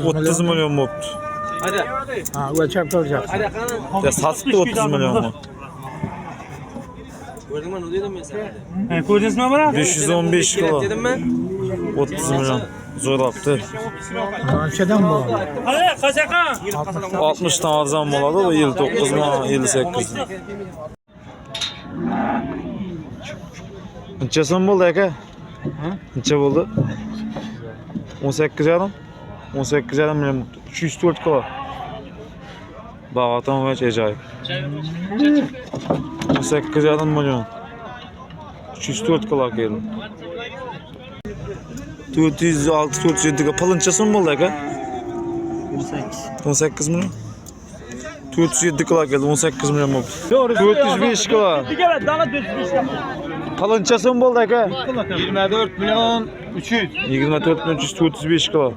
30 milyon bo'pti. Hadi. Ha, o'lchab ko'rjapsiz. Hadi qani. Ya satibdi 30 milyon mu? Gördün mü? Ne dedim ben sana? Ha, ko'rdingizmi bura? 515 kilo. Dedim ben. 30 milyon. Zo'rabdi. Qanchadan bo'ladi? Hadi qachaqa. 60 dan arzon bo'ladi, bu 59 milyon, 58. Necha so'm bo'ldi aka? Necha bo'ldi? 18,5. 18,5 milyon. 304 kilo. Bag'aton va ajoyib. 18,5 milyon. 304 kilo keldi. 406 407 ga palıncha so'm bo'ldi aka? 18 milyon. 407 kilo keldi, 18 milyon bo'ldi. 405 kilo. Palıncha so'm bo'ldi aka? 24 milyon 300. 24 milyon 335 kilo.